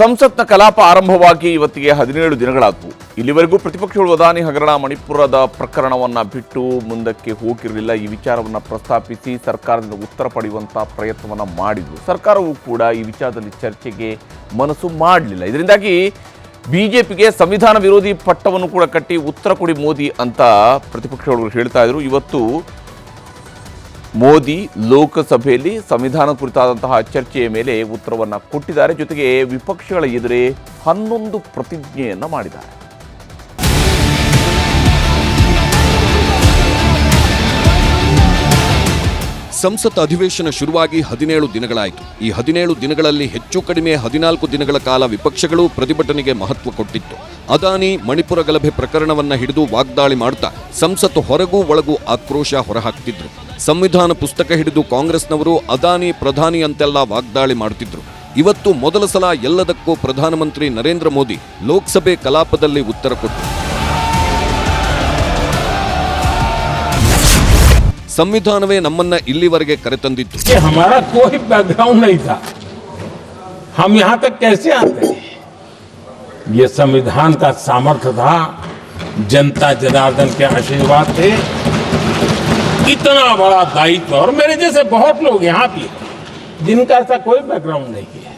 ಸಂಸತ್ನ ಕಲಾಪ ಆರಂಭವಾಗಿ ಇವತ್ತಿಗೆ 17 ದಿನಗಳಾದವು. ಇಲ್ಲಿವರೆಗೂ ಪ್ರತಿಪಕ್ಷಗಳು ಅದಾನಿ ಹಗರಣ ಮಣಿಪುರದ ಪ್ರಕರಣವನ್ನು ಬಿಟ್ಟು ಮುಂದಕ್ಕೆ ಹೋಗಿರಲಿಲ್ಲ. ಈ ವಿಚಾರವನ್ನು ಪ್ರಸ್ತಾಪಿಸಿ ಸರ್ಕಾರದಿಂದ ಉತ್ತರ ಪಡೆಯುವಂಥ ಪ್ರಯತ್ನವನ್ನು ಮಾಡಿದ್ರು. ಸರ್ಕಾರವೂ ಕೂಡ ಈ ವಿಚಾರದಲ್ಲಿ ಚರ್ಚೆಗೆ ಮನಸ್ಸು ಮಾಡಲಿಲ್ಲ. ಇದರಿಂದಾಗಿ ಬಿಜೆಪಿಗೆ ಸಂವಿಧಾನ ವಿರೋಧಿ ಪಟ್ಟವನ್ನು ಕೂಡ ಕಟ್ಟಿ ಉತ್ತರ ಕೊಡಿ ಮೋದಿ ಅಂತ ಪ್ರತಿಪಕ್ಷಗಳು ಹೇಳ್ತಾ ಇದ್ರು. ಇವತ್ತು ಮೋದಿ ಲೋಕಸಭೆಯಲ್ಲಿ ಸಂವಿಧಾನ ಕುರಿತಾದಂತಹ ಚರ್ಚೆಯ ಮೇಲೆ ಉತ್ತರವನ್ನು ಕೊಟ್ಟಿದ್ದಾರೆ. ಜೊತೆಗೆ ವಿಪಕ್ಷಗಳ ಎದುರೇ 11 ಪ್ರತಿಜ್ಞೆಯನ್ನು ಮಾಡಿದ್ದಾರೆ. ಸಂಸತ್ ಅಧಿವೇಶನ ಶುರುವಾಗಿ 17 ದಿನಗಳಾಯಿತು. ಈ 17 ದಿನಗಳಲ್ಲಿ ಹೆಚ್ಚು ಕಡಿಮೆ 14 ದಿನಗಳ ಕಾಲ ವಿಪಕ್ಷಗಳು ಪ್ರತಿಭಟನೆಗೆ ಮಹತ್ವ ಕೊಟ್ಟಿತ್ತು. ಅದಾನಿ ಮಣಿಪುರ ಗಲಭೆ ಪ್ರಕರಣವನ್ನ ಹಿಡಿದು ವಾಗ್ದಾಳಿ ಮಾಡುತ್ತಾ ಸಂಸತ್ ಹೊರಗೂ ಒಳಗೂ ಆಕ್ರೋಶ ಹೊರಹಾಕ್ತಿದ್ರು. ಸಂವಿಧಾನ ಪುಸ್ತಕ ಹಿಡಿದು ಕಾಂಗ್ರೆಸ್ನವರು ಅದಾನಿ ಪ್ರಧಾನಿ ಅಂತೆಲ್ಲ ವಾಗ್ದಾಳಿ ಮಾಡುತ್ತಿದ್ರು. ಇವತ್ತು ಮೊದಲ ಸಲ ಎಲ್ಲದಕ್ಕೂ ಪ್ರಧಾನಮಂತ್ರಿ ನರೇಂದ್ರ ಮೋದಿ ಲೋಕಸಭೆ ಕಲಾಪದಲ್ಲಿ ಉತ್ತರ ಕೊಟ್ಟರು. ಸಂವಿಧಾನವೇ ನಮ್ಮನ್ನ ಇಲ್ಲಿವರೆಗೆ ಕರೆತಂದಿತ್ತು. हमारा कोई बैकग्राउंड नहीं था, हम यहाँ तक कैसे आते? ये संविधान का सामर्थ्य था, जनता जनार्दन के आशीर्वाद थे, इतना बड़ा दायित्व। और मेरे जैसे बहुत लोग यहाँ भी जिनका ऐसा कोई बैकग्राउंड नहीं है।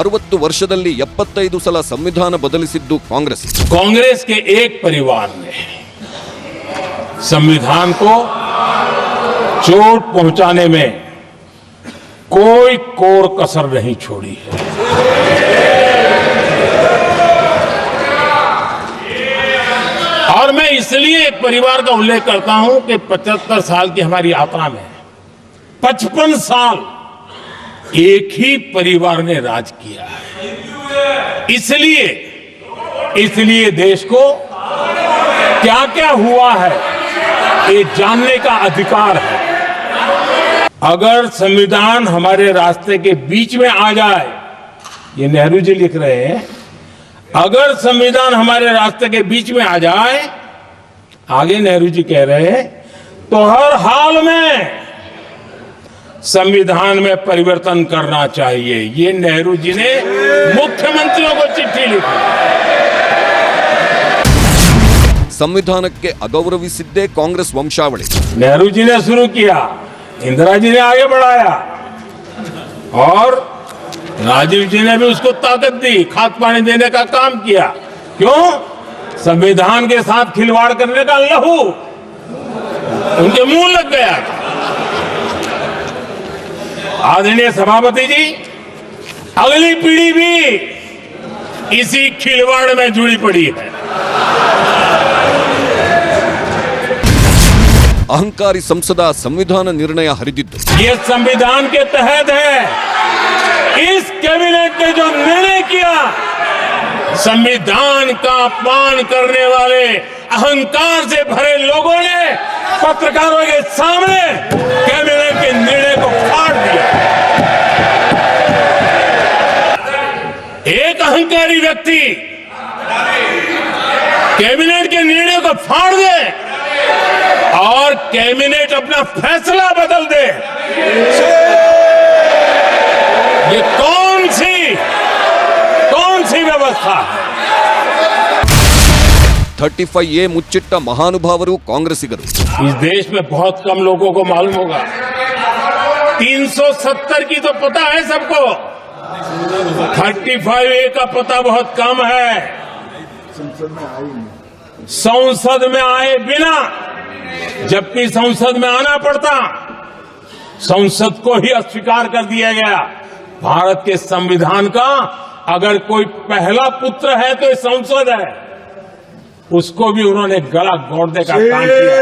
60 ವರ್ಷದಲ್ಲಿ 75 ಸಲ ಸಂವಿಧಾನ ಬದಲಿಸಿದ್ದು ಕಾಂಗ್ರೆಸ್. कांग्रेस के एक परिवार ने संविधान को चोट पहुंचाने में कोई कोर कसर नहीं छोड़ी है। और मैं इसलिए एक परिवार का उल्लेख करता हूं कि 75 साल की हमारी यात्रा में 55 साल एक ही परिवार ने राज किया है। इसलिए देश को क्या क्या हुआ है ये जानने का अधिकार है। अगर संविधान हमारे रास्ते के बीच में आ जाए, ये नेहरू जी लिख रहे हैं, अगर संविधान हमारे रास्ते के बीच में आ जाए, आगे नेहरू जी कह रहे हैं, तो हर हाल में संविधान में परिवर्तन करना चाहिए। ये नेहरू जी ने मुख्यमंत्रियों को चिट्ठी लिखी। ಸಂವಿಧಾನಕ್ಕೆ ಅಗೌರವಿಸಿದ್ದೇ ಕಾಂಗ್ರೆಸ್ ವಂಶಾವಳಿ. नेहरू जी ने शुरू किया, इंदिरा जी ने आगे बढ़ाया और राजीव जी ने भी उसको ताकत दी, खाद पानी देने का काम किया। क्यों? संविधान के साथ खिलवाड़ करने का लहू उनके मुंह लग गया। आदरणीय सभापति जी, अगली पीढ़ी भी इसी खिलवाड़ में जुड़ी पड़ी है। ಅಹಂಕಾರಿ ಸಂಸದ ಸಂವಿಧಾನ ನಿರ್ಣಯ ಹರಿದಿದ್ದು. ये संविधान के तहत है। इस कैबिनेट ने जो निर्णय किया, संविधान का अपमान करने वाले अहंकार से भरे लोगों ने पत्रकारों के सामने कैबिनेट के निर्णय को फाड़ दिया। एक अहंकारी व्यक्ति कैबिनेट के निर्णय को फाड़ दे और कैबिनेट अपना फैसला बदल दे, ये कौन सी व्यवस्था है? 35A ಮುಚ್ಚಿಟ್ಟ ಮಹಾನುಭಾವರು ಕಾಂಗ್ರೆಸ್ಸಿಗರು. इस देश में बहुत कम लोगों को मालूम होगा, 370 की तो पता है सबको, 35A का पता बहुत कम है। संसद में आए बिना, जबकि संसद में आना पड़ता, संसद को ही अस्वीकार कर दिया गया। भारत के संविधान का अगर कोई पहला पुत्र है तो ये संसद है, उसको भी उन्होंने गला घोटने का काम किया।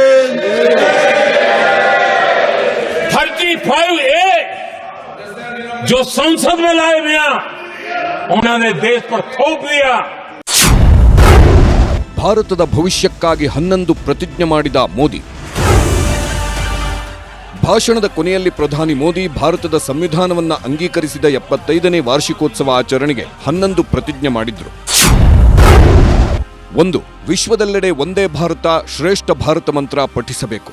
35A जो संसद में लाए बिना उन्होंने देश पर थोप दिया। ಭಾರತದ ಭವಿಷ್ಯಕ್ಕಾಗಿ 11 ಪ್ರತಿಜ್ಞೆ ಮಾಡಿದ ಮೋದಿ. ಭಾಷಣದ ಕೊನೆಯಲ್ಲಿ ಪ್ರಧಾನಿ ಮೋದಿ ಭಾರತದ ಸಂವಿಧಾನವನ್ನು ಅಂಗೀಕರಿಸಿದ 75ನೇ ವಾರ್ಷಿಕೋತ್ಸವ ಆಚರಣೆಗೆ 11 ಪ್ರತಿಜ್ಞೆ ಮಾಡಿದ್ರು. 1. ವಿಶ್ವದೆಲ್ಲೆಡೆ ಒಂದೇ ಭಾರತ ಶ್ರೇಷ್ಠ ಭಾರತ ಮಂತ್ರ ಪಠಿಸಬೇಕು.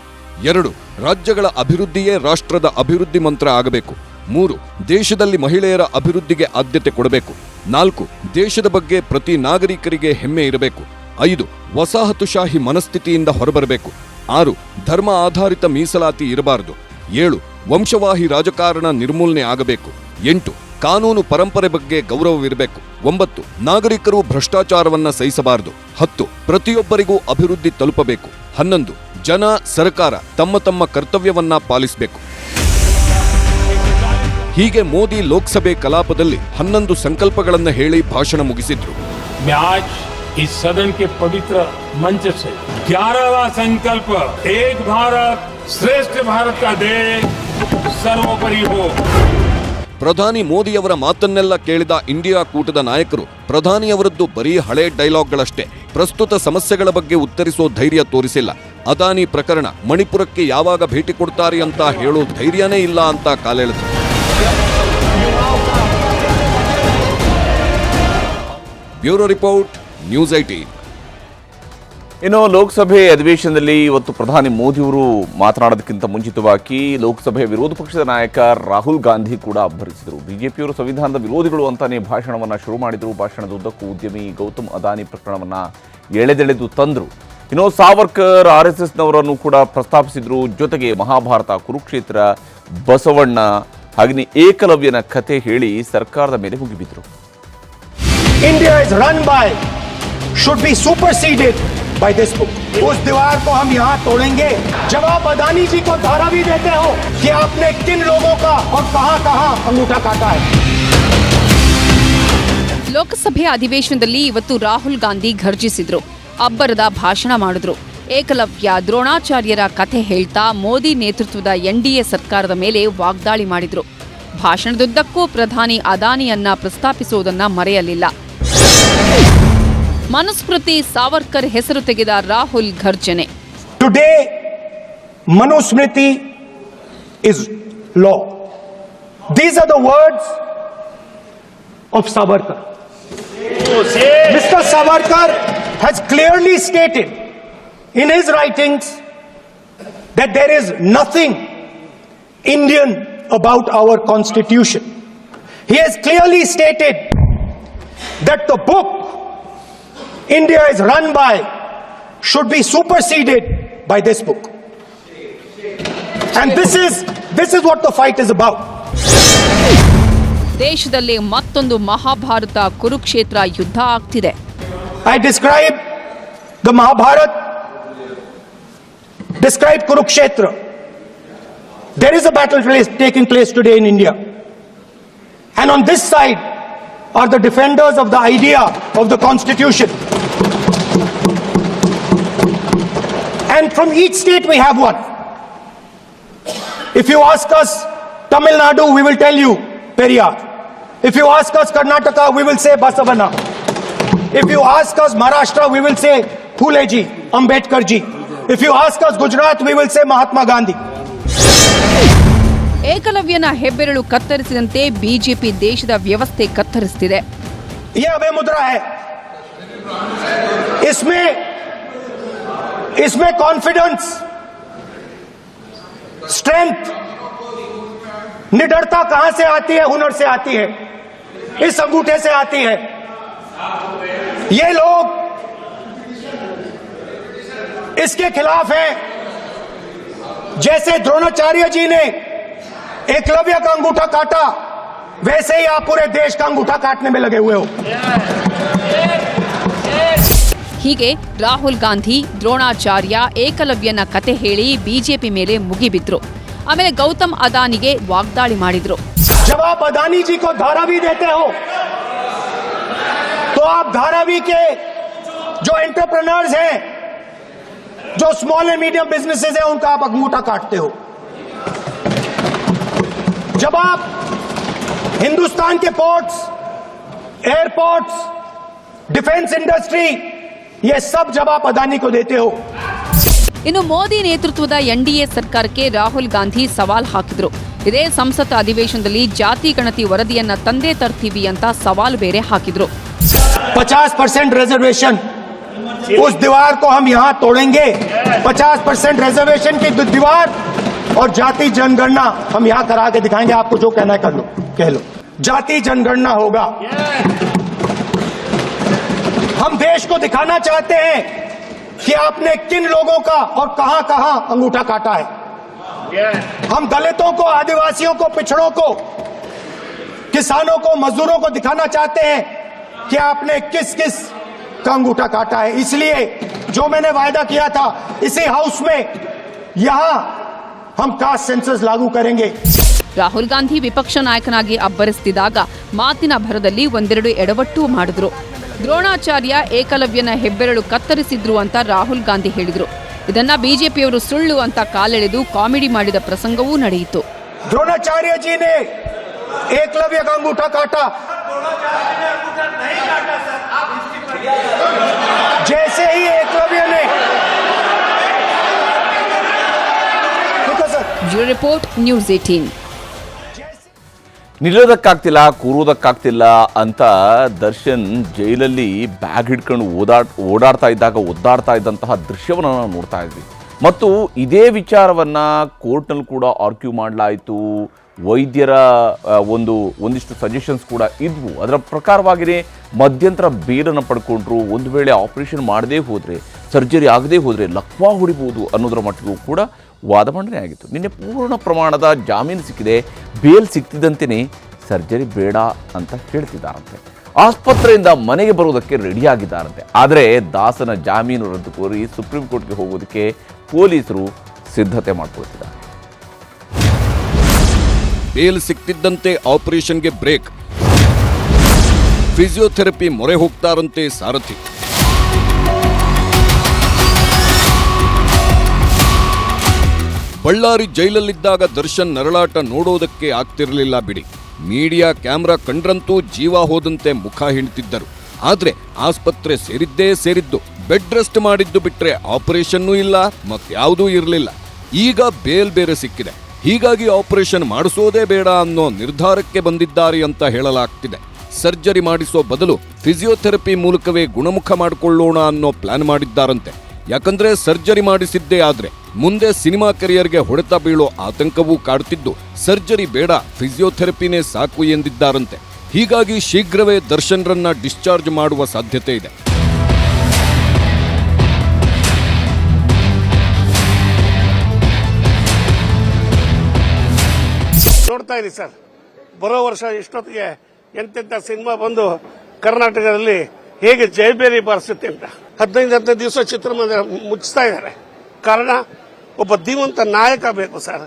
2. ರಾಜ್ಯಗಳ ಅಭಿವೃದ್ಧಿಯೇ ರಾಷ್ಟ್ರದ ಅಭಿವೃದ್ಧಿ ಮಂತ್ರ ಆಗಬೇಕು. 3. ದೇಶದಲ್ಲಿ ಮಹಿಳೆಯರ ಅಭಿವೃದ್ಧಿಗೆ ಆದ್ಯತೆ ಕೊಡಬೇಕು. 4. ದೇಶದ ಬಗ್ಗೆ ಪ್ರತಿ ನಾಗರಿಕರಿಗೆ ಹೆಮ್ಮೆ ಇರಬೇಕು. 5. ವಸಾಹತುಶಾಹಿ ಮನಸ್ಥಿತಿಯಿಂದ ಹೊರಬರಬೇಕು. 6. ಧರ್ಮ ಆಧಾರಿತ ಮೀಸಲಾತಿ ಇರಬಾರದು. 7. ವಂಶವಾಹಿ ರಾಜಕಾರಣ ನಿರ್ಮೂಲನೆ ಆಗಬೇಕು. 8. ಕಾನೂನು ಪರಂಪರೆ ಬಗ್ಗೆ ಗೌರವವಿರಬೇಕು. 9. ನಾಗರಿಕರು ಭ್ರಷ್ಟಾಚಾರವನ್ನ ಸಹಿಸಬಾರದು. 10. ಪ್ರತಿಯೊಬ್ಬರಿಗೂ ಅಭಿವೃದ್ಧಿ ತಲುಪಬೇಕು. 11. ಜನ ಸರ್ಕಾರ ತಮ್ಮ ತಮ್ಮ ಕರ್ತವ್ಯವನ್ನ ಪಾಲಿಸಬೇಕು. ಹೀಗೆ ಮೋದಿ ಲೋಕಸಭೆ ಕಲಾಪದಲ್ಲಿ 11 ಸಂಕಲ್ಪಗಳನ್ನು ಹೇಳಿ ಭಾಷಣ ಮುಗಿಸಿದ್ರು. मैं आज इस सदन के पवित्र मंच से 11वां संकल्प एक भारत श्रेष्ठ भारत का ध्येय सर्वोपरि हो. ಪ್ರಧಾನಿ ಮೋದಿಯವರ ಮಾತನ್ನೆಲ್ಲ ಕೇಳಿದ ಇಂಡಿಯಾ ಕೂಟದ ನಾಯಕರು ಪ್ರಧಾನಿಯವರದ್ದು ಬರೀ ಹಳೆ ಡೈಲಾಗ್ಗಳಷ್ಟೇ, ಪ್ರಸ್ತುತ ಸಮಸ್ಯೆಗಳ ಬಗ್ಗೆ ಉತ್ತರಿಸೋ ಧೈರ್ಯ ತೋರಿಸಿಲ್ಲ. ಅದಾನಿ ಪ್ರಕರಣ, ಮಣಿಪುರಕ್ಕೆ ಯಾವಾಗ ಭೇಟಿ ಕೊಡ್ತಾರೆ ಅಂತ ಹೇಳೋ ಧೈರ್ಯನೇ ಇಲ್ಲ ಅಂತ ಕಾಲೆಳೆದರು. Bureau report, news 18. ಇನ್ನು ಲೋಕಸಭೆ ಅಧಿವೇಶನದಲ್ಲಿ ಇವತ್ತು ಪ್ರಧಾನಿ ಮೋದಿಯವರು ಮಾತನಾಡೋದಕ್ಕಿಂತ ಮುಂಚಿತವಾಗಿ ಲೋಕಸಭೆಯ ವಿರೋಧ ಪಕ್ಷದ ನಾಯಕ ರಾಹುಲ್ ಗಾಂಧಿ ಕೂಡ ಅಬ್ಬರಿಸಿದರು. ಬಿಜೆಪಿಯವರು ಸಂವಿಧಾನದ ವಿರೋಧಿಗಳು ಅಂತಾನೆ ಭಾಷಣವನ್ನು ಶುರು ಮಾಡಿದರು. ಭಾಷಣದ ಉದ್ದಕ್ಕೂ ಉದ್ಯಮಿ ಗೌತಮ್ ಅದಾನಿ ಪ್ರಕರಣವನ್ನು ಎಳೆದೆಳೆದು ತಂದರು. ಇನ್ನು ಸಾವರ್ಕರ್, RSSನವರನ್ನು ಕೂಡ ಪ್ರಸ್ತಾಪಿಸಿದರು. ಜೊತೆಗೆ ಮಹಾಭಾರತ, ಕುರುಕ್ಷೇತ್ರ, ಬಸವಣ್ಣ ಹಾಗೆಯೇ ಏಕಲವ್ಯನ ಕಥೆ ಹೇಳಿ ಸರ್ಕಾರದ ಮೇಲೆ ಮುಗಿಬಿದ್ರು. India is run by, should be superseded by this book. उस दीवार को हम यहाँ तोड़ेंगे. जब आप अदानी जी को धारावी देते हो कि आपने किन लोगों का और कहां अंगूठा काटा है. ಲೋಕಸಭೆ ಅಧಿವೇಶನದಲ್ಲಿ ಇವತ್ತು ರಾಹುಲ್ ಗಾಂಧಿ ಘರ್ಜಿಸಿದ್ರು. ಅಬ್ಬರದ ಭಾಷಣ ಮಾಡಿದ್ರು. ಏಕಲವ್ಯ, ದ್ರೋಣಾಚಾರ್ಯರ ಕಥೆ ಹೇಳ್ತಾ ಮೋದಿ ನೇತೃತ್ವದ NDA ಸರ್ಕಾರದ ಮೇಲೆ ವಾಗ್ದಾಳಿ ಮಾಡಿದ್ರು. ಭಾಷಣದುದ್ದಕ್ಕೂ ಪ್ರಧಾನಿ ಅದಾನಿಯನ್ನ ಪ್ರಸ್ತಾಪಿಸುವುದನ್ನ ಮರೆಯಲಿಲ್ಲ. ಮನುಸ್ಮೃತಿ, ಸಾವರ್ಕರ್ ಹೆಸರು ತೆಗೆದ Rahul ಘರ್ಜನೆ. Today, Manusmriti is law. These are the words of Savarkar. Mr. Savarkar has clearly stated in his writings that there is nothing Indian about our constitution. He has clearly stated that the book India is run by should be superseded by this book. And this is what the fight is about. ದೇಶದಲ್ಲಿ ಮತ್ತೊಂದು ಮಹಾಭಾರತ, ಕುರುಕ್ಷೇತ್ರ ಯುದ್ಧ ಆಗ್ತಿದೆ. I describe the Mahabharat, describe Kurukshetra. There is a battle taking place today in India. And on this side are the defenders of the idea of the constitution. And from each state we have one. If you ask us Tamil Nadu, we will tell you Periyar. If you ask us Karnataka, we will say Basavana. If you ask us Maharashtra, we will say Phule ji, Ambedkar ji. If you ask us Gujarat, we will say Mahatma Gandhi. ಏಕಲವ್ಯನ ಹೆಬ್ಬೆರಳು ಕತ್ತರಿಸಿದಂತೆ BJP ದೇಶದ ವ್ಯವಸ್ಥೆ ಕತ್ತರಿಸುತ್ತಿದೆ. ये अभय मुद्रा है. इसमें confidence, strength, निडरता कहां से आती है? हुनर से आती है, इस अंगूठे से आती है. ये लोग इसके खिलाफ हैं. जैसे द्रोणाचार्य जी ने एकलव्य का अंगूठा काटा, वैसे ही आप पूरे देश का अंगूठा काटने में लगे हुए हो. ಹೀಗೆ ರಾಹುಲ್ ಗಾಂಧಿ, ದ್ರೋಣಾಚಾರ್ಯ, ಏಕಲವ್ಯನ ಕತೆ ಹೇಳಿ ಬಿಜೆಪಿ ಮೇಲೆ ಮುಗಿಬಿದ್ರು. ಆಮೇಲೆ ಗೌತಮ್ ಅದಾನಿಗೆ ವಾಗ್ದಾಳಿ ಮಾಡಿದ್ರು. जब आप अदानी जी को धारावी देते हो तो आप धारावी के जो एंटरप्रेन्योर्स हैं, जो स्मॉल एंड मीडियम बिजनेसेस हैं, उनका आप अंगूठा काटते हो. जब आप हिंदुस्तान के पोर्ट्स, एयरपोर्ट्स, डिफेंस इंडस्ट्री, ये सब जब आप अदानी को देते हो. ಇನ್ನು ಮೋದಿ ನೇತೃತ್ವದ NDA ಸರ್ಕಾರಕ್ಕೆ ರಾಹುಲ್ ಗಾಂಧಿ ಸವಾಲ್ ಹಾಕಿದ್ರು. ಇದೇ ಸಂಸತ್ ಅಧಿವೇಶನದಲ್ಲಿ ಜಾತಿ ಗಣತಿ ವರದಿಯನ್ನ ತಂದೆ ತರ್ತೀವಿ ಅಂತ ಸವಾಲು ಬೇರೆ ಹಾಕಿದ್ರು. 50% रिजर्वेशन, उस दीवार को हम यहां तोड़ेंगे. 50% रिजर्वेशन की दीवार और जाति जनगणना हम यहां करा के दिखाएंगे। आपको जो कहना है कर लो, कह लो। जाति जनगणना होगा। हम देश को दिखाना चाहते हैं कि आपने किन लोगों का और कहां कहां अंगूठा काटा है। हम दलितों को, आदिवासियों को, पिछड़ों को, किसानों को, मजदूरों को दिखाना चाहते हैं कि आपने किस किस का अंगूठा काटा है। इसलिए जो मैंने वायदा किया था, इसी हाउस में यहां हम कास्ट सेंसस लागू करेंगे। ರಾಹುಲ್ ಗಾಂಧಿ ವಿಪಕ್ಷ ನಾಯಕನಾಗಿ ಅಬ್ಬರಿಸುತ್ತಿದ್ದಾಗ ಮಾತಿನ ಭರದಲ್ಲಿ ಒಂದೆರಡು ಎಡವಟ್ಟು ಮಾಡಿದ್ರು. ದ್ರೋಣಾಚಾರ್ಯ ಏಕಲವ್ಯನ ಹೆಬ್ಬೆರಳು ಕತ್ತರಿಸಿದ್ರು ಅಂತ ರಾಹುಲ್ ಗಾಂಧಿ ಹೇಳಿದ್ರು. ಇದನ್ನ ಬಿಜೆಪಿಯವರು ಸುಳ್ಳು ಅಂತ ಕಾಲೆಳೆದು ಕಾಮಿಡಿ ಮಾಡಿದ ಪ್ರಸಂಗವೂ ನಡೆಯಿತು. द्रोणाचार्य जी ने एकलव्य का अंगूठा काटा। जैसे ही एकलव्य ने ಬ್ಯೂರೋ ರಿಪೋರ್ಟ್, ನ್ಯೂಸ್ 18. ನಿಲ್ಲೋದಕ್ಕಾಗ್ತಿಲ್ಲ, ಕೂರೋದಕ್ಕಾಗ್ತಿಲ್ಲ ಅಂತ ದರ್ಶನ್ ಜೈಲಲ್ಲಿ ಬ್ಯಾಗ್ ಹಿಡ್ಕೊಂಡು ಓಡಾಡ್ತಾ ಇದ್ದಾಗ ಒದ್ದಾಡ್ತಾ ಇದ್ದಂತಹ ದೃಶ್ಯವನ್ನು ನಾವು ನೋಡ್ತಾ ಇದ್ವಿ. ಮತ್ತು ಇದೇ ವಿಚಾರವನ್ನು ಕೋರ್ಟ್ನಲ್ಲಿ ಕೂಡ ಆರ್ಗ್ಯೂ ಮಾಡಲಾಯಿತು. ವೈದ್ಯರ ಒಂದಿಷ್ಟು ಸಜೆಷನ್ಸ್ ಕೂಡ ಇದ್ವು. ಅದರ ಪ್ರಕಾರವಾಗಿಯೇ ಮಧ್ಯಂತರ ಬೇಲನ್ನು ಪಡ್ಕೊಂಡ್ರು. ಒಂದು ವೇಳೆ ಆಪರೇಷನ್ ಮಾಡದೇ ಹೋದರೆ, ಸರ್ಜರಿ ಆಗದೇ ಹೋದರೆ ಲಕ್ವಾ ಹೊಡಿಬೋದು ಅನ್ನೋದರ ಮಟ್ಟಿಗೂ ಕೂಡ ವಾದ ಮಂಡನೆ ಆಗಿತ್ತು. ನಿನ್ನೆ ಪೂರ್ಣ ಪ್ರಮಾಣದ ಜಾಮೀನು ಸಿಕ್ಕಿದೆ. ಬೇಲ್ ಸಿಕ್ತಿದ್ದಂತೆಯೇ ಸರ್ಜರಿ ಬೇಡ ಅಂತ ಹೇಳ್ತಿದ್ದಾರಂತೆ. ಆಸ್ಪತ್ರೆಯಿಂದ ಮನೆಗೆ ಬರುವುದಕ್ಕೆ ರೆಡಿಯಾಗಿದ್ದಾರಂತೆ. ಆದರೆ ದಾಸನ ಜಾಮೀನು ರದ್ದು ಕೋರಿ ಸುಪ್ರೀಂ ಕೋರ್ಟ್ಗೆ ಹೋಗೋದಕ್ಕೆ ಪೊಲೀಸರು ಸಿದ್ಧತೆ ಮಾಡಿಕೊಳ್ತಿದ್ದಾರೆ. ಬೇಲ್ ಸಿಕ್ತಿದ್ದಂತೆ ಆಪರೇಷನ್ಗೆ ಬ್ರೇಕ್. ಫಿಸಿಯೋಥೆರಪಿ ಮೊರೆ ಹೋಗ್ತಾರಂತೆ ಸಾರಥಿ. ಬಳ್ಳಾರಿ ಜೈಲಲ್ಲಿದ್ದಾಗ ದರ್ಶನ್ ನರಳಾಟ ನೋಡೋದಕ್ಕೆ ಆಗ್ತಿರಲಿಲ್ಲ ಬಿಡಿ. ಮೀಡಿಯಾ ಕ್ಯಾಮ್ರಾ ಕಂಡ್ರಂತೂ ಜೀವ ಹೋದಂತೆ ಮುಖ ಹಿಂಡ್ತಿದ್ದರು. ಆದ್ರೆ ಆಸ್ಪತ್ರೆ ಸೇರಿದ್ದು, ಬೆಡ್ ರೆಸ್ಟ್ ಮಾಡಿದ್ದು ಬಿಟ್ರೆ ಆಪರೇಷನ್ನೂ ಇಲ್ಲ, ಮತ್ಯಾವುದೂ ಇರಲಿಲ್ಲ. ಈಗ ಬೇಲ್ ಬೇರೆ ಸಿಕ್ಕಿದೆ. ಹೀಗಾಗಿ ಆಪರೇಷನ್ ಮಾಡಿಸೋದೇ ಬೇಡ ಅನ್ನೋ ನಿರ್ಧಾರಕ್ಕೆ ಬಂದಿದ್ದಾರೆ ಅಂತ ಹೇಳಲಾಗ್ತಿದೆ. ಸರ್ಜರಿ ಮಾಡಿಸೋ ಬದಲು ಫಿಸಿಯೋಥೆರಪಿ ಮೂಲಕವೇ ಗುಣಮುಖ ಮಾಡಿಕೊಳ್ಳೋಣ ಅನ್ನೋ ಪ್ಲಾನ್ ಮಾಡಿದ್ದಾರಂತೆ. ಯಾಕಂದ್ರೆ ಸರ್ಜರಿ ಮಾಡಿಸಿದ್ದೇ ಆದ್ರೆ ಮುಂದೆ ಸಿನಿಮಾ ಕೆರಿಯರ್ಗೆ ಹೊಡೆತ ಬೀಳೋ ಆತಂಕವೂ ಕಾಡುತ್ತಿದ್ದು, ಸರ್ಜರಿ ಬೇಡ, ಫಿಸಿಯೋಥೆರಪಿನೇ ಸಾಕು ಎಂದಿದ್ದಾರಂತೆ. ಹೀಗಾಗಿ ಶೀಘ್ರವೇ ದರ್ಶನ್ರನ್ನ ಡಿಸ್ಚಾರ್ಜ್ ಮಾಡುವ ಸಾಧ್ಯತೆ ಇದೆ. ನೋಡ್ತಾ ಇರಿ ಸರ್, ಬರೋ ವರ್ಷ ಇಷ್ಟೊತ್ತಿಗೆ ಎಂತೆಂಥ ಸಿನಿಮಾ ಬಂದು ಕರ್ನಾಟಕದಲ್ಲಿ ಹೇಗೆ ಜೈಬೇರಿ ಬಾರಿಸುತ್ತೆ ಅಂತ 15 ದಿವಸ ಚಿತ್ರಮಂದಿರ ಮುಚ್ಚಿಸ್ತಾ ಇದ್ದಾರೆ. ಕಾರಣ ಒಬ್ಬ ಧೀಮಂತ ನಾಯಕ ಬೇಕು ಸರ್.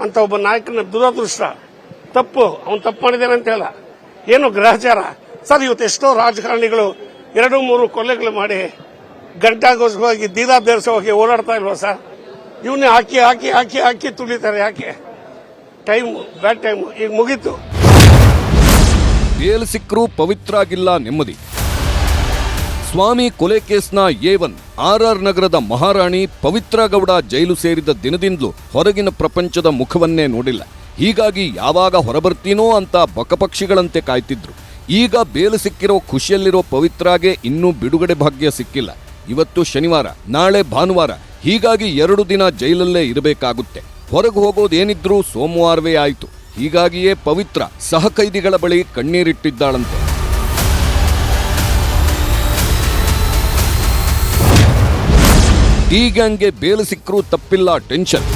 ಅಂತ ಒಬ್ಬ ನಾಯಕನ ದುರದೃಷ್ಟ, ತಪ್ಪು, ಅವನು ತಪ್ಪು ಮಾಡಿದ್ದಾನೆ ಅಂತ ಹೇಳ, ಏನು ಗ್ರಹಚಾರ ಸರ್. ಇವತ್ತು ಎಷ್ಟೋ ರಾಜಕಾರಣಿಗಳು 2-3 ಕೊಲೆಗಳು ಮಾಡಿ ಗಂಟಾಗೋಸ್ಕರವಾಗಿ ದೀರಾ ದೇರ್ಸವಾಗಿ ಓಡಾಡ್ತಾ ಇಲ್ವಾ ಸರ್? ಇವನ್ನೇ ಹಾಕಿ ಹಾಕಿ ಹಾಕಿ ಹಾಕಿ ತುಳಿತಾರೆ. ಯಾಕೆ? ಟೈಮ್ ಬ್ಯಾಡ್ ಟೈಮ್ ಈಗ ಮುಗೀತು. ಬೇಲ್ ಸಿಕ್ಕರೂ ಪವಿತ್ರ ಆಗಿಲ್ಲ ನೆಮ್ಮದಿ. ಸ್ವಾಮಿ ಕೊಲೆ ಕೇಸ್ನ A1 RR ನಗರದ ಮಹಾರಾಣಿ ಪವಿತ್ರ ಗೌಡ ಜೈಲು ಸೇರಿದ ದಿನದಿಂದಲೂ ಹೊರಗಿನ ಪ್ರಪಂಚದ ಮುಖವನ್ನೇ ನೋಡಿಲ್ಲ. ಹೀಗಾಗಿ ಯಾವಾಗ ಹೊರಬರ್ತೀನೋ ಅಂತ ಬಕಪಕ್ಷಿಗಳಂತೆ ಕಾಯ್ತಿದ್ರು. ಈಗ ಬೇಲ್ ಸಿಕ್ಕಿರೋ ಖುಷಿಯಲ್ಲಿರೋ ಪವಿತ್ರಾಗೆ ಇನ್ನೂ ಬಿಡುಗಡೆ ಭಾಗ್ಯ ಸಿಕ್ಕಿಲ್ಲ. ಇವತ್ತು ಶನಿವಾರ, ನಾಳೆ ಭಾನುವಾರ, ಹೀಗಾಗಿ 2 ದಿನ ಜೈಲಲ್ಲೇ ಇರಬೇಕಾಗುತ್ತೆ. ಹೊರಗೆ ಹೋಗೋದೇನಿದ್ರೂ ಸೋಮವಾರವೇ ಆಯಿತು. ಹೀಗಾಗಿಯೇ ಪವಿತ್ರ ಸಹಕೈದಿಗಳ ಬಳಿ ಕಣ್ಣೀರಿಟ್ಟಿದ್ದಾಳಂತೆ. ಡಿ ಗ್ಯಾಂಗ್ಗೆ ಬೇಲ್ ಸಿಕ್ಕರೂ ತಪ್ಪಿಲ್ಲ ಟೆನ್ಷನ್.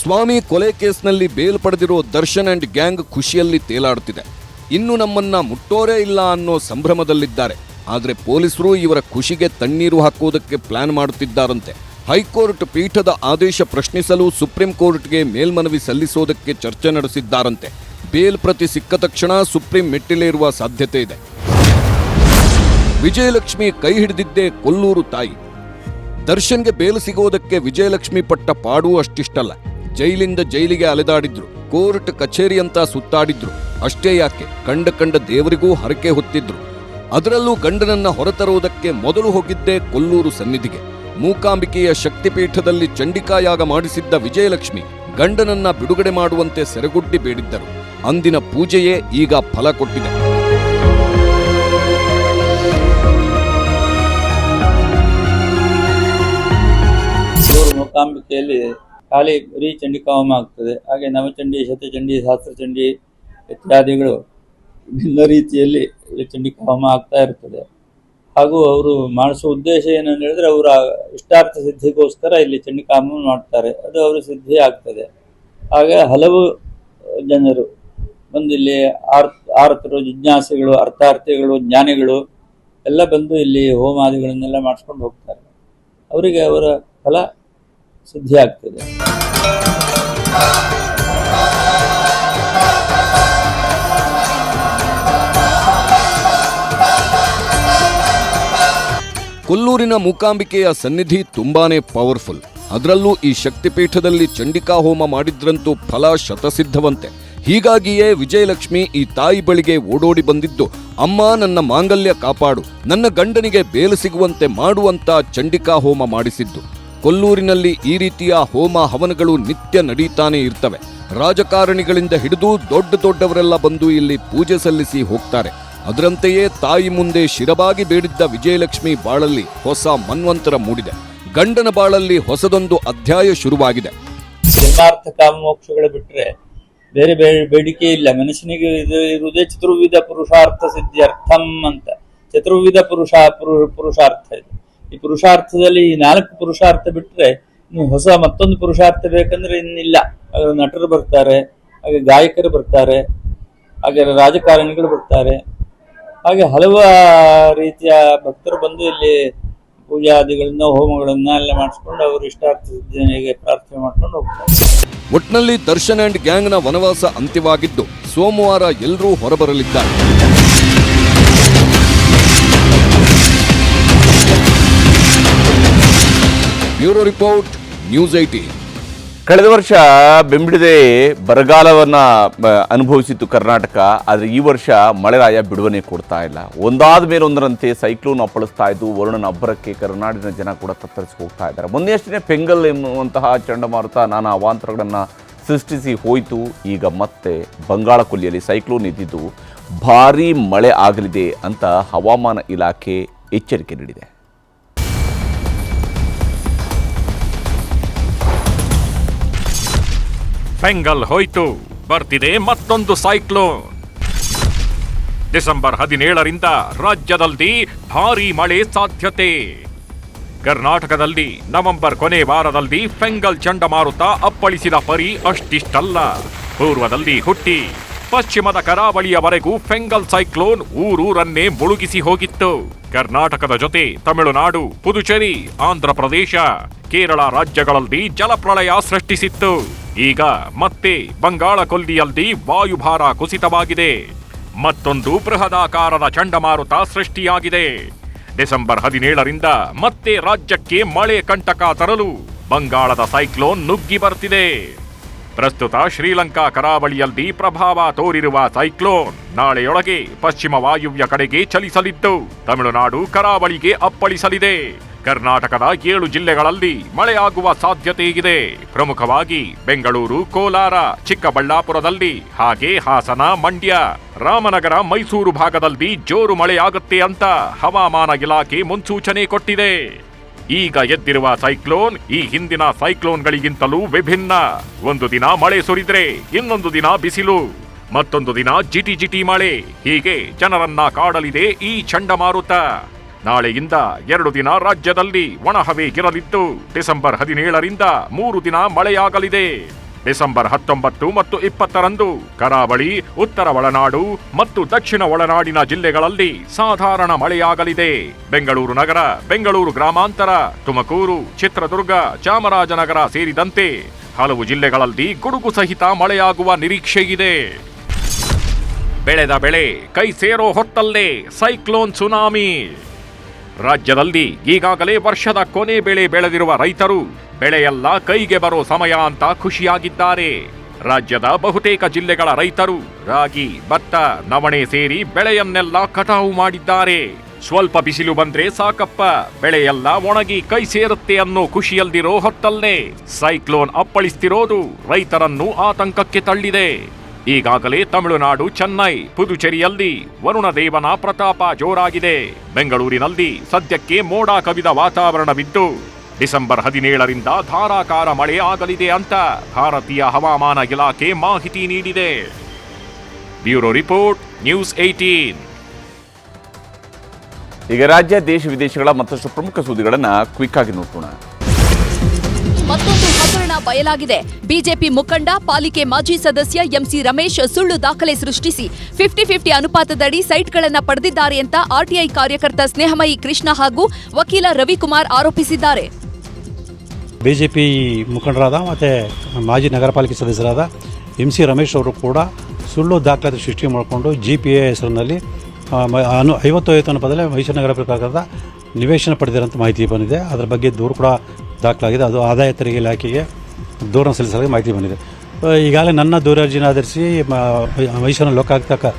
ಸ್ವಾಮಿ ಕೊಲೆ ಕೇಸ್ನಲ್ಲಿ ಬೇಲ್ ಪಡೆದಿರೋ ದರ್ಶನ್ ಅಂಡ್ ಗ್ಯಾಂಗ್ ಖುಷಿಯಲ್ಲಿ ತೇಲಾಡುತ್ತಿದೆ. ಇನ್ನು ನಮ್ಮನ್ನ ಮುಟ್ಟೋರೇ ಇಲ್ಲ ಅನ್ನೋ ಸಂಭ್ರಮದಲ್ಲಿದ್ದಾರೆ. ಆದರೆ ಪೊಲೀಸರು ಇವರ ಖುಷಿಗೆ ತಣ್ಣೀರು ಹಾಕೋದಕ್ಕೆ ಪ್ಲಾನ್ ಮಾಡುತ್ತಿದ್ದಾರಂತೆ. ಹೈಕೋರ್ಟ್ ಪೀಠದ ಆದೇಶ ಪ್ರಶ್ನಿಸಲು ಸುಪ್ರೀಂ ಕೋರ್ಟ್ಗೆ ಮೇಲ್ಮನವಿ ಸಲ್ಲಿಸೋದಕ್ಕೆ ಚರ್ಚೆ ನಡೆಸಿದ್ದಾರಂತೆ. ಬೇಲ್ ಪ್ರತಿ ಸಿಕ್ಕ ತಕ್ಷಣ ಸುಪ್ರೀಂ ಮೆಟ್ಟಿಲೇರುವ ಸಾಧ್ಯತೆ ಇದೆ. ವಿಜಯಲಕ್ಷ್ಮಿ ಕೈ ಹಿಡಿದಿದ್ದೇ ಕೊಲ್ಲೂರು ತಾಯಿ. ದರ್ಶನ್ಗೆ ಬೇಲ್ ಸಿಗೋದಕ್ಕೆ ವಿಜಯಲಕ್ಷ್ಮಿ ಪಟ್ಟ ಪಾಡು ಅಷ್ಟಿಷ್ಟಲ್ಲ. ಜೈಲಿಂದ ಜೈಲಿಗೆ ಅಲೆದಾಡಿದ್ರು, ಕೋರ್ಟ್ ಕಚೇರಿ ಅಂತ ಸುತ್ತಾಡಿದ್ರು. ಅಷ್ಟೇ ಯಾಕೆ, ಕಂಡ ದೇವರಿಗೂ ಹರಕೆ ಹೊತ್ತಿದ್ರು. ಅದರಲ್ಲೂ ಗಂಡನನ್ನ ಹೊರತರುವುದಕ್ಕೆ ಮೊದಲು ಹೋಗಿದ್ದೇ ಕೊಲ್ಲೂರು ಸನ್ನಿಧಿಗೆ. ಮೂಕಾಂಬಿಕೆಯ ಶಕ್ತಿಪೀಠದಲ್ಲಿ ಚಂಡಿಕಾಯಾಗ ಮಾಡಿಸಿದ್ದ ವಿಜಯಲಕ್ಷ್ಮಿ ಗಂಡನನ್ನ ಬಿಡುಗಡೆ ಮಾಡುವಂತೆ ಸೆರೆಗುಡ್ಡಿ ಬೇಡಿದ್ದರು. ಅಂದಿನ ಪೂಜೆಯೇ ಈಗ ಫಲ ಕೊಟ್ಟಿದೆ. ಮೂಕಾಂಬಿಕೆಯಲ್ಲಿ ಖಾಲಿ ಬರೀ ಚಂಡಿಕಾ ಹೋಮ ಆಗ್ತದೆ. ಹಾಗೆ ನವಚಂಡಿ, ಶತಚಂಡಿ, ಸಹಸ್ರಚಂಡಿ ಇತ್ಯಾದಿಗಳು ಭಿನ್ನ ರೀತಿಯಲ್ಲಿ ಚಂಡಿಕಾ ಹೋಮ ಆಗ್ತಾ ಇರ್ತದೆ. ಹಾಗೂ ಅವರು ಮಾಡಿಸುವ ಉದ್ದೇಶ ಏನಂತ ಹೇಳಿದ್ರೆ ಅವರ ಇಷ್ಟಾರ್ಥ ಸಿದ್ಧಿಗೋಸ್ಕರ ಇಲ್ಲಿ ಚಂಡಿಕಾ ಹೋಮ ಮಾಡ್ತಾರೆ. ಅದು ಅವರ ಸಿದ್ಧಿ ಆಗ್ತದೆ. ಹಾಗೆ ಹಲವು ಜನರು ಬಂದು ಇಲ್ಲಿ ಆರ್ತರು, ಜಿಜ್ಞಾಸಿಗಳು, ಅರ್ಥಾರ್ಥಿಗಳು, ಜ್ಞಾನಿಗಳು ಎಲ್ಲ ಬಂದು ಇಲ್ಲಿ ಹೋಮಾದಿಗಳನ್ನೆಲ್ಲ ಮಾಡಿಸ್ಕೊಂಡು ಹೋಗ್ತಾರೆ. ಅವರಿಗೆ ಅವರ ಫಲ ಸಿದ್ಧಿ ಆಗ್ತದೆ. ಕೊಲ್ಲೂರಿನ ಮೂಕಾಂಬಿಕೆಯ ಸನ್ನಿಧಿ ತುಂಬಾನೇ ಪವರ್ಫುಲ್. ಅದರಲ್ಲೂ ಈ ಶಕ್ತಿಪೀಠದಲ್ಲಿ ಚಂಡಿಕಾ ಹೋಮ ಮಾಡಿದ್ರಂತೂ ಫಲ ಶತಸಿದ್ಧವಂತೆ. ಹೀಗಾಗಿಯೇ ವಿಜಯಲಕ್ಷ್ಮಿ ಈ ತಾಯಿ ಬಳಿಗೆ ಓಡೋಡಿ ಬಂದಿದ್ದು, ಅಮ್ಮ ನನ್ನ ಮಾಂಗಲ್ಯ ಕಾಪಾಡು, ನನ್ನ ಗಂಡನಿಗೆ ಬೇಲು ಸಿಗುವಂತೆ ಮಾಡುವಂತ ಚಂಡಿಕಾ ಹೋಮ ಮಾಡಿಸಿದ್ದು. ಕೊಲ್ಲೂರಿನಲ್ಲಿ ಈ ರೀತಿಯ ಹೋಮ ಹವನಗಳು ನಿತ್ಯ ನಡೀತಾನೆ ಇರ್ತವೆ. ರಾಜಕಾರಣಿಗಳಿಂದ ಹಿಡಿದು ದೊಡ್ಡವರೆಲ್ಲ ಬಂದು ಇಲ್ಲಿ ಪೂಜೆ ಸಲ್ಲಿಸಿ ಹೋಗ್ತಾರೆ. ಅದರಂತೆಯೇ ತಾಯಿ ಮುಂದೆ ಶಿರಬಾಗಿ ಬೇಡಿದ್ದ ವಿಜಯಲಕ್ಷ್ಮಿ ಬಾಳಲ್ಲಿ ಹೊಸ ಮನ್ವಂತರ ಮೂಡಿದೆ. ಗಂಡನ ಬಾಳಲ್ಲಿ ಹೊಸದೊಂದು ಅಧ್ಯಾಯ ಶುರುವಾಗಿದೆ. ಧರ್ಮಾರ್ಥ ಕಾಮ ಮೋಕ್ಷಗಳು ಬಿಟ್ರೆ ಬೇರೆ ಬೇಡಿಕೆ ಇಲ್ಲ. ಮನುಷ್ಯನಿಗೆ ಇರುವುದೇ ಚತುರ್ವಿಧ ಪುರುಷಾರ್ಥ ಸಿದ್ಧ್ಯರ್ಥಂ ಅಂತ. ಚತುರ್ವಿಧ ಪುರುಷಾರ್ಥ ಇದೆ. ಈ ಪುರುಷಾರ್ಥದಲ್ಲಿ ಈ 4 ಪುರುಷಾರ್ಥ ಬಿಟ್ರೆ ಇನ್ನು ಹೊಸ ಮತ್ತೊಂದು ಪುರುಷಾರ್ಥ ಬೇಕಂದ್ರೆ ಇನ್ನಿಲ್ಲ. ಹಾಗೆ ನಟರು ಬರ್ತಾರೆ, ಹಾಗೆ ಗಾಯಕರು ಬರ್ತಾರೆ, ಹಾಗೆ ರಾಜಕಾರಣಿಗಳು ಬರ್ತಾರೆ, ಹಾಗೆ ಹಲವು ರೀತಿಯ ಭಕ್ತರು ಬಂದು ಇಲ್ಲಿ ಪೂಜಾದಿಗಳನ್ನ, ಹೋಮಗಳನ್ನ ಎಲ್ಲ ಮಾಡಿಸ್ಕೊಂಡು ಅವರು ಇಷ್ಟಾರ್ಥ ಸಿದ್ಧಿಗೆ ಪ್ರಾರ್ಥನೆ ಮಾಡ್ಕೊಂಡು ಹೋಗ್ತಾರೆ. ಒಟ್ನಲ್ಲಿ ದರ್ಶನ್ ಅಂಡ್ ಗ್ಯಾಂಗ್ನ ವನವಾಸ ಅಂತ್ಯವಾಗಿದ್ದು ಸೋಮವಾರ ಎಲ್ಲರೂ ಹೊರಬರಲಿದ್ದಾರೆ. Bureau report, news 18. ಕಳೆದ ವರ್ಷ ಬೆಂಬಿಡದೆ ಬರಗಾಲವನ್ನು ಅನುಭವಿಸಿತ್ತು ಕರ್ನಾಟಕ. ಆದರೆ ಈ ವರ್ಷ ಮಳೆರಾಯ ಬಿಡುವನೆ ಕೊಡ್ತಾ ಇಲ್ಲ. ಒಂದಾದ ಮೇಲೆ ಒಂದರಂತೆ ಸೈಕ್ಲೋನ್ ಅಪ್ಪಳಿಸ್ತಾ ಇದ್ದು ವರುಣನ ಅಬ್ಬರಕ್ಕೆ ಕರ್ನಾಟಕದ ಜನ ಕೂಡ ತತ್ತರಿಸಿ ಹೋಗ್ತಾ ಇದ್ದಾರೆ. ಮೊನ್ನೆಯಷ್ಟೇ ಪೆಂಗಲ್ ಎನ್ನುವಂತಹ ಚಂಡಮಾರುತ ನಾನಾ ಅವಾಂತರಗಳನ್ನು ಸೃಷ್ಟಿಸಿ ಹೋಯಿತು. ಈಗ ಮತ್ತೆ ಬಂಗಾಳ ಕೊಲ್ಲಿಯಲ್ಲಿ ಸೈಕ್ಲೋನ್ ಇದ್ದಿದ್ದು ಭಾರೀ ಮಳೆ ಆಗಲಿದೆ ಅಂತ ಹವಾಮಾನ ಇಲಾಖೆ ಎಚ್ಚರಿಕೆ ನೀಡಿದೆ. ಪೆಂಗಲ್ ಹೋಯ್ತು, ಬರ್ತಿದೆ ಮತ್ತೊಂದು ಸೈಕ್ಲೋನ್. ಡಿಸೆಂಬರ್ 17ರಿಂದ ರಾಜ್ಯದಲ್ಲಿ ಭಾರೀ ಮಳೆ ಸಾಧ್ಯತೆ. ಕರ್ನಾಟಕದಲ್ಲಿ ನವೆಂಬರ್ ಕೊನೆ ವಾರದಲ್ಲಿ ಪೆಂಗಲ್ ಚಂಡಮಾರುತ ಅಪ್ಪಳಿಸಿದ ಪರಿ ಅಷ್ಟಿಷ್ಟಲ್ಲ. ಪೂರ್ವದಲ್ಲಿ ಹುಟ್ಟಿ ಪಶ್ಚಿಮದ ಕರಾವಳಿಯವರೆಗೂ ಪೆಂಗಲ್ ಸೈಕ್ಲೋನ್ ಊರನ್ನೇ ಮುಳುಗಿಸಿ ಹೋಗಿತ್ತು. ಕರ್ನಾಟಕದ ಜೊತೆ ತಮಿಳುನಾಡು, ಪುದುಚೇರಿ, ಆಂಧ್ರಪ್ರದೇಶ, ಕೇರಳ ರಾಜ್ಯಗಳಲ್ಲಿ ಜಲಪ್ರಳಯ ಸೃಷ್ಟಿಸಿತ್ತು. ಈಗ ಮತ್ತೆ ಬಂಗಾಳ ಕೊಲ್ಲಿಯಲ್ಲಿ ವಾಯುಭಾರ ಕುಸಿತವಾಗಿದೆ. ಮತ್ತೊಂದು ಬೃಹದಾಕಾರದ ಚಂಡಮಾರುತ ಸೃಷ್ಟಿಯಾಗಿದೆ. ಡಿಸೆಂಬರ್ 17ರಿಂದ ಮತ್ತೆ ರಾಜ್ಯಕ್ಕೆ ಮಳೆ ಕಂಟಕ ತರಲು ಬಂಗಾಳದ ಸೈಕ್ಲೋನ್ ನುಗ್ಗಿ ಬರ್ತಿದೆ. ಪ್ರಸ್ತುತ ಶ್ರೀಲಂಕಾ ಕರಾವಳಿಯಲ್ಲಿ ಪ್ರಭಾವ ತೋರಿರುವ ಸೈಕ್ಲೋನ್ ನಾಳೆಯೊಳಗೆ ಪಶ್ಚಿಮ ವಾಯುವ್ಯ ಕಡೆಗೆ ಚಲಿಸಲಿದ್ದು ತಮಿಳುನಾಡು ಕರಾವಳಿಗೆ ಅಪ್ಪಳಿಸಲಿದೆ. ಕರ್ನಾಟಕದ 7 ಜಿಲ್ಲೆಗಳಲ್ಲಿ ಮಳೆಯಾಗುವ ಸಾಧ್ಯತೆ ಇದೆ. ಪ್ರಮುಖವಾಗಿ ಬೆಂಗಳೂರು, ಕೋಲಾರ, ಚಿಕ್ಕಬಳ್ಳಾಪುರದಲ್ಲಿ, ಹಾಗೆ ಹಾಸನ, ಮಂಡ್ಯ, ರಾಮನಗರ, ಮೈಸೂರು ಭಾಗದಲ್ಲಿ ಜೋರು ಮಳೆಯಾಗುತ್ತೆ ಅಂತ ಹವಾಮಾನ ಇಲಾಖೆ ಮುನ್ಸೂಚನೆ ಕೊಟ್ಟಿದೆ. ಈಗ ಎದ್ದಿರುವ ಸೈಕ್ಲೋನ್ ಈ ಹಿಂದಿನ ಸೈಕ್ಲೋನ್ಗಳಿಗಿಂತಲೂ ವಿಭಿನ್ನ. ಒಂದು ದಿನ ಮಳೆ ಸುರಿದ್ರೆ ಇನ್ನೊಂದು ದಿನ ಬಿಸಿಲು, ಮತ್ತೊಂದು ದಿನ ಜಿಟಿ ಮಳೆ. ಹೀಗೆ ಜನರನ್ನ ಕಾಡಲಿದೆ ಈ ಚಂಡಮಾರುತ. ನಾಳೆಯಿಂದ 2 ದಿನ ರಾಜ್ಯದಲ್ಲಿ ಒಣಹವೆ ಇರಲಿದ್ದು ಡಿಸೆಂಬರ್ 17ರಿಂದ 3 ದಿನ ಮಳೆಯಾಗಲಿದೆ. ಡಿಸೆಂಬರ್ 19 ಮತ್ತು 20ರಂದು ಕರಾವಳಿ, ಉತ್ತರ ಒಳನಾಡು ಮತ್ತು ದಕ್ಷಿಣ ಒಳನಾಡಿನ ಜಿಲ್ಲೆಗಳಲ್ಲಿ ಸಾಧಾರಣ ಮಳೆಯಾಗಲಿದೆ. ಬೆಂಗಳೂರು ನಗರ, ಬೆಂಗಳೂರು ಗ್ರಾಮಾಂತರ, ತುಮಕೂರು, ಚಿತ್ರದುರ್ಗ, ಚಾಮರಾಜನಗರ ಸೇರಿದಂತೆ ಹಲವು ಜಿಲ್ಲೆಗಳಲ್ಲಿ ಗುಡುಗು ಸಹಿತ ಮಳೆಯಾಗುವ ನಿರೀಕ್ಷೆಯಿದೆ. ಬೆಳೆದ ಬೆಳೆ ಕೈ ಸೇರೋ ಹೊತ್ತಲ್ಲೇ ಸೈಕ್ಲೋನ್ ಸುನಾಮಿ. ರಾಜ್ಯದಲ್ಲಿ ಈಗಾಗಲೇ ವರ್ಷದ ಕೊನೆ ಬೆಳೆ ಬೆಳೆದಿರುವ ರೈತರು ಬೆಳೆಯೆಲ್ಲ ಕೈಗೆ ಬರೋ ಸಮಯ ಅಂತ ಖುಷಿಯಾಗಿದ್ದಾರೆ. ರಾಜ್ಯದ ಬಹುತೇಕ ಜಿಲ್ಲೆಗಳ ರೈತರು ರಾಗಿ, ಭತ್ತ, ನವಣೆ ಸೇರಿ ಬೆಳೆಯನ್ನೆಲ್ಲ ಕಟಾವು ಮಾಡಿದ್ದಾರೆ. ಸ್ವಲ್ಪ ಬಿಸಿಲು ಬಂದ್ರೆ ಸಾಕಪ್ಪ, ಬೆಳೆಯೆಲ್ಲ ಒಣಗಿ ಕೈ ಸೇರುತ್ತೆ ಅನ್ನೋ ಖುಷಿಯಲ್ದಿರೋ ಹೊತ್ತಲ್ಲೇ ಸೈಕ್ಲೋನ್ ಅಪ್ಪಳಿಸ್ತಿರೋದು ರೈತರನ್ನು ಆತಂಕಕ್ಕೆ ತಳ್ಳಿದೆ. ಈಗಾಗಲೇ ತಮಿಳುನಾಡು, ಚೆನ್ನೈ, ಪುದುಚೇರಿಯಲ್ಲಿ ವರುಣದೇವನ ಪ್ರತಾಪ ಜೋರಾಗಿದೆ. ಬೆಂಗಳೂರಿನಲ್ಲಿ ಸದ್ಯಕ್ಕೆ ಮೋಡ ಕವಿದ ವಾತಾವರಣವಿದ್ದು ಡಿಸೆಂಬರ್ 17ರಿಂದ ಧಾರಾಕಾರ ಮಳೆ ಆಗಲಿದೆ ಅಂತ ಭಾರತೀಯ ಹವಾಮಾನ ಇಲಾಖೆ ಮಾಹಿತಿ ನೀಡಿದೆ. Bureau report, news 18. ಈಗ ರಾಜ್ಯ, ದೇಶ ವಿದೇಶಗಳ ಮತ್ತಷ್ಟು ಪ್ರಮುಖ ಸುದ್ದಿಗಳನ್ನು ಕ್ವಿಕ್ ಆಗಿ ನೋಡೋಣ. ಮತ್ತೊಂದು ಹಗರಣ ಬಯಲಾಗಿದೆ. ಬಿಜೆಪಿ ಮುಖಂಡ, ಪಾಲಿಕೆ ಮಾಜಿ ಸದಸ್ಯ ಎಂಸಿ ರಮೇಶ್ ಸುಳ್ಳು ದಾಖಲೆ ಸೃಷ್ಟಿಸಿ 50-50 ಅನುಪಾತದಡಿ ಸೈಟ್ಗಳನ್ನು ಪಡೆದಿದ್ದಾರೆ ಅಂತ ಆರ್ಟಿಐ ಕಾರ್ಯಕರ್ತ ಸ್ನೇಹಮಯಿ ಕೃಷ್ಣ ಹಾಗೂ ವಕೀಲ ರವಿಕುಮಾರ್ ಆರೋಪಿಸಿದ್ದಾರೆ. ಬಿಜೆಪಿ ಮುಖಂಡರಾದ ಮತ್ತು ಮಾಜಿ ನಗರ ಪಾಲಿಕೆ ಸದಸ್ಯರಾದ ಎಂಸಿ ರಮೇಶ್ ಅವರು ಕೂಡ ಸುಳ್ಳು ದಾಖಲಾತಿ ಸೃಷ್ಟಿ ಮಾಡಿಕೊಂಡು GPA ಹೆಸರಿನಲ್ಲಿ 50 ಅನುಪಾತದಲ್ಲಿ ಮೈಸೂರು ನಗರ ಪಾಲಿಕೆದ ನಿವೇಶನ ಪಡೆದಿರೋಂಥ ಮಾಹಿತಿ ಬಂದಿದೆ. ಅದರ ಬಗ್ಗೆ ದೂರು ಕೂಡ ದಾಖಲಾಗಿದೆ. ಅದು ಆದಾಯ ತೆರಿಗೆ ಇಲಾಖೆಗೆ ದೂರನ್ನು ಸಲ್ಲಿಸಲಾಗಿ ಮಾಹಿತಿ ಬಂದಿದೆ. ಈಗಾಗಲೇ ನನ್ನ ದೂರರ್ಜಿನ ಆಧರಿಸಿ ಮೈಸೂರಿನ ಲೋಕಾಯುಕ್ತ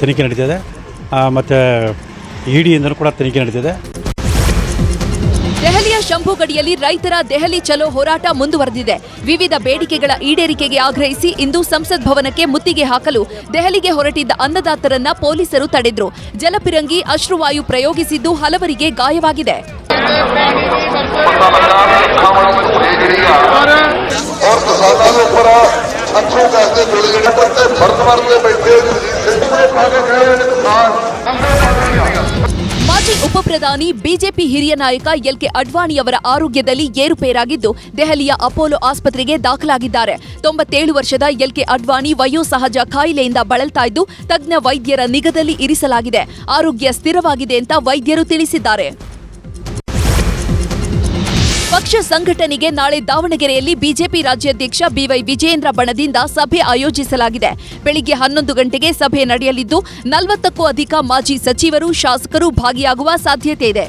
ತನಿಖೆ ನಡೀತಿದೆ ಮತ್ತು EDಯಿಂದಲೂ ಕೂಡ ತನಿಖೆ ನಡೀತಿದೆ. ದೆಹಲಿಯ ಶಂಭುಗಡಿಯಲ್ಲಿ ರೈತರ ದೆಹಲಿ ಚಲೋ ಹೋರಾಟ ಮುಂದುವರೆದಿದೆ. ವಿವಿಧ ಬೇಡಿಕೆಗಳ ಈಡೇರಿಕೆಗೆ ಆಗ್ರಹಿಸಿ ಇಂದು ಸಂಸತ್ ಭವನಕ್ಕೆ ಮುತ್ತಿಗೆ ಹಾಕಲು ದೆಹಲಿಗೆ ಹೊರಟಿದ್ದ ಅನ್ನದಾತರನ್ನ ಪೊಲೀಸರು ತಡೆದ್ರು. ಜಲಪಿರಂಗಿ, ಅಶ್ರುವಾಯು ಪ್ರಯೋಗಿಸಿದ್ದು ಹಲವರಿಗೆ ಗಾಯವಾಗಿದೆ. ಮಾಜಿ ಉಪಪ್ರಧಾನಿ ಬಿಜೆಪಿ ಹಿರಿಯ ನಾಯಕ LK ಅಡ್ವಾಣಿಯವರ ಆರೋಗ್ಯದಲ್ಲಿ ಏರುಪೇರಾಗಿದ್ದು ದೆಹಲಿಯ ಅಪೋಲೋ ಆಸ್ಪತ್ರೆಗೆ ದಾಖಲಾಗಿದ್ದಾರೆ. 97 ವರ್ಷದ LK ಅಡ್ವಾಣಿ ವಯೋಸಹಜ ಕಾಯಿಲೆಯಿಂದ ಬಳಲ್ತಾ ಇದ್ದು ತಜ್ಞ ವೈದ್ಯರ ನಿಗಾದಲ್ಲಿ ಇರಿಸಲಾಗಿದೆ. ಆರೋಗ್ಯ ಸ್ಥಿರವಾಗಿದೆ ಅಂತ ವೈದ್ಯರು ತಿಳಿಸಿದ್ದಾರೆ. ಪಕ್ಷ ಸಂಘಟನೆಗೆ ನಾಳೆ ದಾವಣಗೆರೆಯಲ್ಲಿ ಬಿಜೆಪಿ ರಾಜ್ಯಾಧ್ಯಕ್ಷ BY ವಿಜಯೇಂದ್ರ ಬಣದಿಂದ ಸಭೆ ಆಯೋಜಿಸಲಾಗಿದೆ. ಬೆಳಿಗ್ಗೆ 11 ಗಂಟೆಗೆ ಸಭೆ ನಡೆಯಲಿದ್ದು 40ಕ್ಕೂ ಅಧಿಕ ಮಾಜಿ ಸಚಿವರು, ಶಾಸಕರು ಭಾಗಿಯಾಗುವ ಸಾಧ್ಯತೆ ಇದೆ.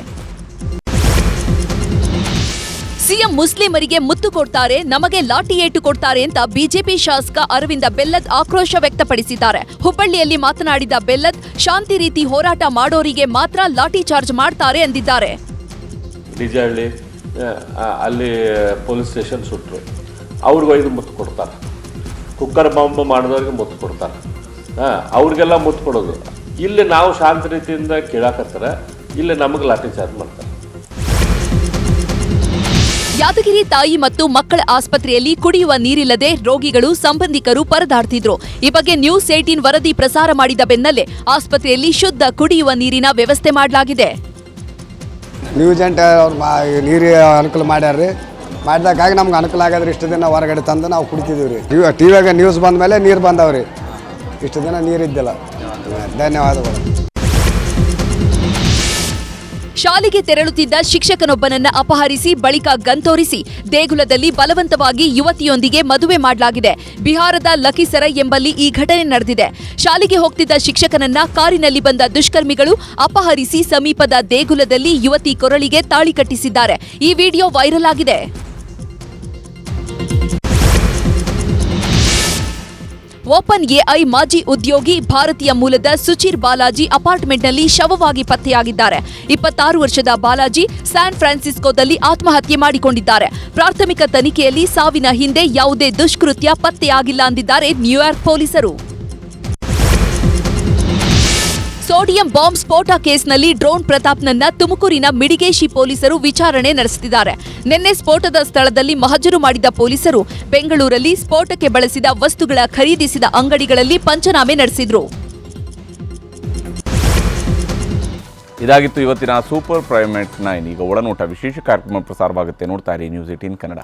ಸಿಎಂ ಮುಸ್ಲಿಮರಿಗೆ ಮುತ್ತು ಕೊಡ್ತಾರೆ, ನಮಗೆ ಲಾಠಿ ಏಟು ಕೊಡ್ತಾರೆ ಅಂತ ಬಿಜೆಪಿ ಶಾಸಕ ಅರವಿಂದ ಬೆಲ್ಲದ್ ಆಕ್ರೋಶ ವ್ಯಕ್ತಪಡಿಸಿದ್ದಾರೆ. ಹುಬ್ಬಳ್ಳಿಯಲ್ಲಿ ಮಾತನಾಡಿದ ಬೆಲ್ಲದ್, ಶಾಂತಿ ರೀತಿ ಹೋರಾಟ ಮಾಡೋರಿಗೆ ಮಾತ್ರ ಲಾಠಿ ಚಾರ್ಜ್ ಮಾಡ್ತಾರೆ ಎಂದಿದ್ದಾರೆ. ಅಲ್ಲಿ ಪೊಲೀಸ್ ಸ್ಟೇಷನ್ ಸುಟ್ಟರು, ಅವ್ರಿಗೆ 5 ಮುತ್ತು ಕೊಡ್ತಾರೆ. ಕುಕ್ಕರ್ ಬಾಂಬ್ ಮಾಡಿದವ್ರಿಗೆ ಮುತ್ತು ಕೊಡ್ತಾರೆ. ಅವ್ರಿಗೆಲ್ಲ ಮುತ್ತು ಕೊಡೋದು. ಇಲ್ಲಿ ನಾವು ಶಾಂತಿ ರೀತಿಯಿಂದ ಕೇಳಾಕತ್ತಾರೆ, ಇಲ್ಲಿ ನಮಗೆ ಲಾಠಿ ಚಾರ್ಜ್ ಮಾಡ್ತಾರೆ. ಯಾದಗಿರಿ ತಾಯಿ ಮತ್ತು ಮಕ್ಕಳ ಆಸ್ಪತ್ರೆಯಲ್ಲಿ ಕುಡಿಯುವ ನೀರಿಲ್ಲದೆ ರೋಗಿಗಳು, ಸಂಬಂಧಿಕರು ಪರದಾಡ್ತಿದ್ರು. ಈ ಬಗ್ಗೆ ನ್ಯೂಸ್ 18 ವರದಿ ಪ್ರಸಾರ ಮಾಡಿದ ಬೆನ್ನಲ್ಲೇ ಆಸ್ಪತ್ರೆಯಲ್ಲಿ ಶುದ್ಧ ಕುಡಿಯುವ ನೀರಿನ ವ್ಯವಸ್ಥೆ ಮಾಡಲಾಗಿದೆ. ನ್ಯೂಸ್ ಏಂಟ್ ಅವ್ರು ನೀರು ಅನುಕೂಲ ಮಾಡ್ಯಾರ್ರಿ. ಮಾಡಿದಾಗಾಗಿ ನಮ್ಗೆ ಅನುಕೂಲ ಆಗೋದ್ರಿ. ಇಷ್ಟು ದಿನ ಹೊರಗಡೆ ತಂದು ನಾವು ಕುಡಿತಿದ್ದೀವಿ ರೀ. ಟಿವಿಯಾಗ ನ್ಯೂಸ್ ಬಂದ ಮೇಲೆ ನೀರು ಬಂದವ್ರಿ. ಇಷ್ಟು ದಿನ ನೀರಿದ್ದಿಲ್ಲ. ಧನ್ಯವಾದಗಳು. ಶಾಲೆಗೆ ತೆರಳುತ್ತಿದ್ದ ಶಿಕ್ಷಕನೊಬ್ಬನನ್ನ ಅಪಹರಿಸಿ ಬಳಿಕ ಗಂತೋರಿಸಿ ದೇಗುಲದಲ್ಲಿ ಬಲವಂತವಾಗಿ ಯುವತಿಯೊಂದಿಗೆ ಮದುವೆ ಮಾಡಲಾಗಿದೆ. ಬಿಹಾರದ ಲಖಿಸರೈ ಎಂಬಲ್ಲಿ ಈ ಘಟನೆ ನಡೆದಿದೆ. ಶಾಲೆಗೆ ಹೋಗ್ತಿದ್ದ ಶಿಕ್ಷಕನನ್ನ ಕಾರಿನಲ್ಲಿ ಬಂದ ದುಷ್ಕರ್ಮಿಗಳು ಅಪಹರಿಸಿ ಸಮೀಪದ ದೇಗುಲದಲ್ಲಿ ಯುವತಿ ಕೊರಳಿಗೆ ತಾಳಿ ಕಟ್ಟಿಸಿದ್ದಾರೆ. ಈ ವಿಡಿಯೋ ವೈರಲ್ ಆಗಿದೆ. ಓಪನ್ ಎಐ ಮಾಜಿ ಉದ್ಯೋಗಿ ಭಾರತೀಯ ಮೂಲದ ಸುಚಿರ್ ಬಾಲಾಜಿ ಅಪಾರ್ಟ್ಮೆಂಟ್ನಲ್ಲಿ ಶವವಾಗಿ ಪತ್ತೆಯಾಗಿದ್ದಾರೆ. 26 ವರ್ಷದ ಬಾಲಾಜಿ ಸ್ಯಾನ್ ಫ್ರಾನ್ಸಿಸ್ಕೋದಲ್ಲಿ ಆತ್ಮಹತ್ಯೆ ಮಾಡಿಕೊಂಡಿದ್ದಾರೆ. ಪ್ರಾಥಮಿಕ ತನಿಖೆಯಲ್ಲಿ ಸಾವಿನ ಹಿಂದೆ ಯಾವುದೇ ದುಷ್ಕೃತ್ಯ ಪತ್ತೆಯಾಗಿಲ್ಲ ಎಂದಿದ್ದಾರೆ ನ್ಯೂಯಾರ್ಕ್ ಪೊಲೀಸರು. ಸೋಡಿಯಂ ಬಾಂಬ್ ಸ್ಫೋಟ ಕೇಸ್ನಲ್ಲಿ ಡ್ರೋನ್ ಪ್ರತಾಪ್ನನ್ನ ತುಮಕೂರಿನ ಮಿಡಿಗೇಶಿ ಪೊಲೀಸರು ವಿಚಾರಣೆ ನಡೆಸುತ್ತಿದ್ದಾರೆ. ನಿನ್ನೆ ಸ್ಫೋಟದ ಸ್ಥಳದಲ್ಲಿ ಮಹಜರು ಮಾಡಿದ ಪೊಲೀಸರು ಬೆಂಗಳೂರಲ್ಲಿ ಸ್ಫೋಟಕ್ಕೆ ಬಳಸಿದ ವಸ್ತುಗಳ ಖರೀದಿಸಿದ ಅಂಗಡಿಗಳಲ್ಲಿ ಪಂಚನಾಮೆ ನಡೆಸಿದ್ರು. ಇದಾಗಿತ್ತು ಇವತ್ತಿನ ಸೂಪರ್ ಪ್ರೈಮ್ 9. ಈಗ ಒಳನೋಟ ವಿಶೇಷ ಕಾರ್ಯಕ್ರಮ ಪ್ರಸಾರವಾಗುತ್ತೆ. ನೋಡ್ತಾ ಇರಿ ನ್ಯೂಸ್ 18 ಕನ್ನಡ.